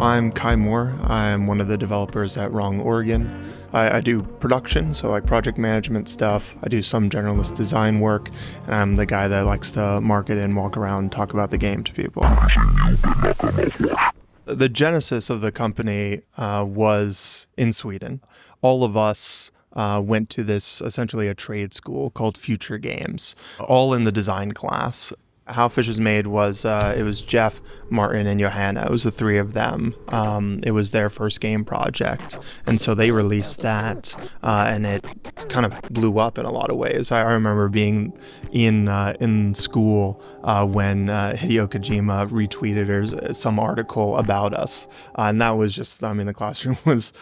I'm Kai Moore. I'm one of the developers at Wrong Oregon. I do production, so like project management stuff. I do some generalist design work, and I'm the guy that likes to market and walk around and talk about the game to people. The genesis of the company was in Sweden. All of us went to this, essentially a trade school called Future Games, all in the design class. How Fish is Made was, it was Jeff, Martin, and Johanna. It was the three of them. It was their first game project. And so they released that, and it kind of blew up in a lot of ways. I remember being in school when Hideo Kojima retweeted some article about us. And that was just, the classroom was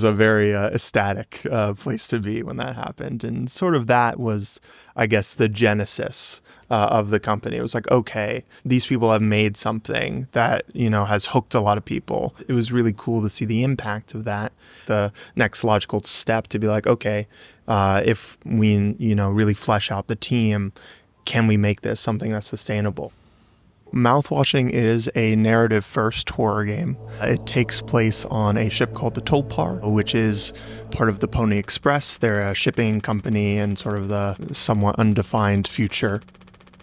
a very ecstatic place to be when that happened. And sort of that was, I guess, the genesis of the company. It was like, okay, these people have made something that, has hooked a lot of people. It was really cool to see the impact of that. The next logical step to be like, okay, if we, really flesh out the team, can we make this something that's sustainable? Mouthwashing is a narrative-first horror game. It takes place on a ship called the Tulpar, which is part of the Pony Express. They're a shipping company in sort of the somewhat undefined future.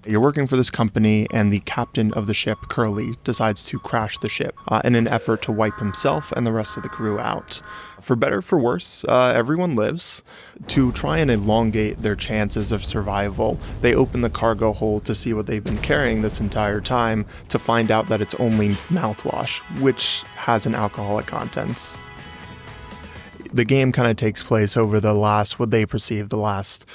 You're working for this company, and the captain of the ship, Curly, decides to crash the ship in an effort to wipe himself and the rest of the crew out. For better or for worse, everyone lives. To try and elongate their chances of survival, they open the cargo hold to see what they've been carrying this entire time, to find out that it's only mouthwash, which has an alcoholic contents. The game kind of takes place over what they perceive the last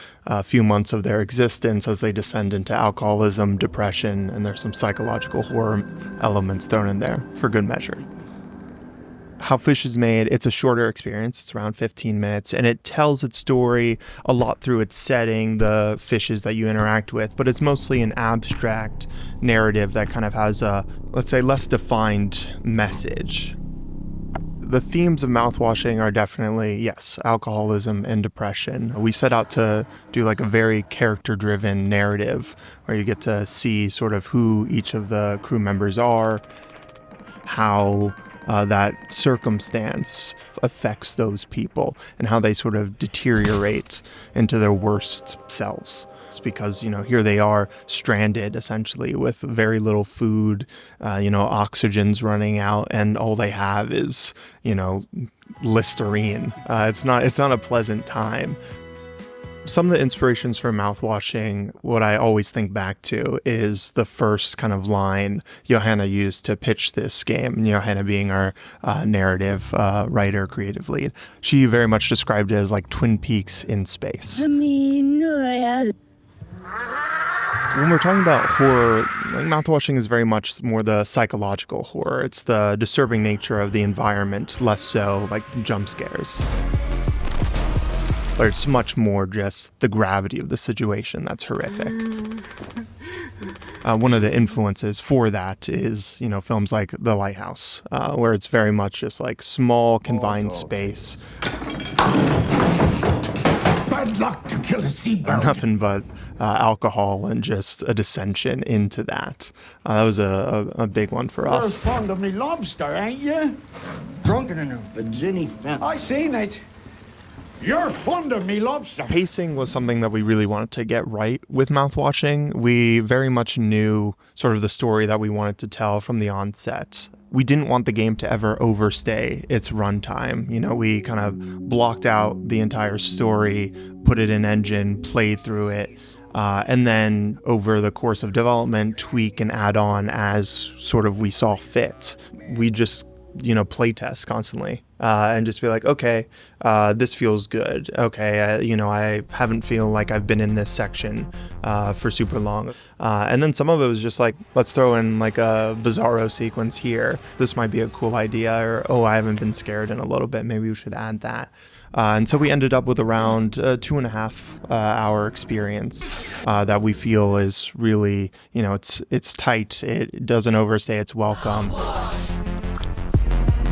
few months of their existence as they descend into alcoholism, depression, and there's some psychological horror elements thrown in there for good measure. How Fish is Made, it's a shorter experience. It's around 15 minutes, and it tells its story a lot through its setting, the fishes that you interact with, but it's mostly an abstract narrative that kind of has a, let's say, less defined message. The themes of Mouthwashing are definitely, yes, alcoholism and depression. We set out to do like a very character-driven narrative where you get to see sort of who each of the crew members are, how that circumstance affects those people, and how they sort of deteriorate into their worst selves. It's because, here they are stranded essentially with very little food, oxygen's running out, and all they have is, Listerine. It's not a pleasant time. Some of the inspirations for Mouthwashing, what I always think back to is the first kind of line Johanna used to pitch this game, Johanna being our narrative writer, creative lead. She very much described it as like Twin Peaks in space. When we're talking about horror, Mouthwashing is very much more the psychological horror. It's the disturbing nature of the environment, less so like jump scares. But it's much more just the gravity of the situation that's horrific. One of the influences for that is, films like The Lighthouse, where it's very much just like small, confined space. Bad luck to kill a seabird. Nothing but alcohol and just a dissension into that. That was a big one for us. You're fond of me lobster, ain't you? Drunken in a Virginia fence. I seen it. You're fond of me lobster. Pacing was something that we really wanted to get right with Mouthwashing. We very much knew sort of the story that we wanted to tell from the onset. We didn't want the game to ever overstay its runtime. We kind of blocked out the entire story, put it in engine, played through it, and then over the course of development, tweak and add on as sort of we saw fit. We just play test constantly and just be like, okay, this feels good. Okay, I haven't feel like I've been in this section for super long. And then some of it was just like, let's throw in like a bizarro sequence here. This might be a cool idea, or, I haven't been scared in a little bit. Maybe we should add that. And so we ended up with around 2.5 hour experience that we feel is really, it's tight. It doesn't overstay its welcome.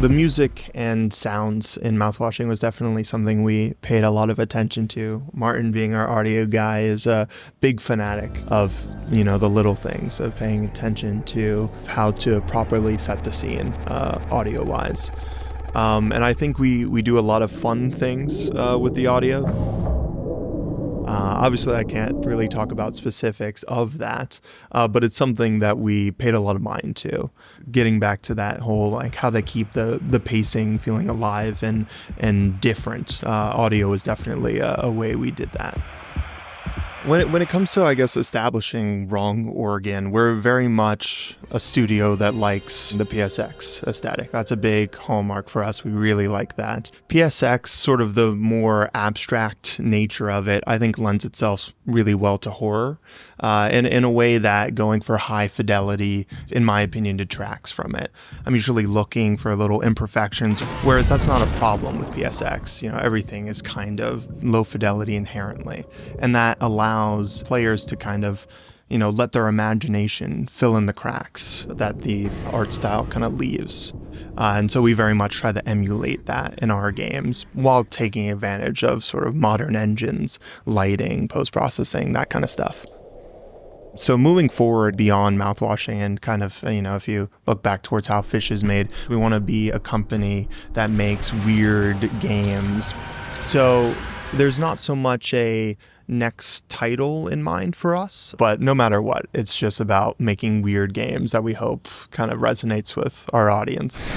The music and sounds in Mouthwashing was definitely something we paid a lot of attention to. Martin, being our audio guy, is a big fanatic of, the little things, of paying attention to how to properly set the scene, audio-wise. And I think we do a lot of fun things with the audio. Obviously, I can't really talk about specifics of that, but it's something that we paid a lot of mind to. Getting back to that whole, like, how they keep the pacing feeling alive and different. Audio is definitely a way we did that. When it comes to, I guess, establishing Wrong Oregon, we're very much a studio that likes the PSX aesthetic. That's a big hallmark for us. We really like that. PSX, sort of the more abstract nature of it, I think lends itself really well to horror, in a way that going for high fidelity, in my opinion, detracts from it. I'm usually looking for little imperfections, whereas that's not a problem with PSX. Everything is kind of low fidelity inherently, and that allows players to kind of, let their imagination fill in the cracks that the art style kind of leaves. And so we very much try to emulate that in our games while taking advantage of sort of modern engines, lighting, post-processing, that kind of stuff. So moving forward beyond mouthwashing and kind of, if you look back towards how Fish is made, we want to be a company that makes weird games. So there's not so much a next title in mind for us, but no matter what, it's just about making weird games that we hope kind of resonates with our audience.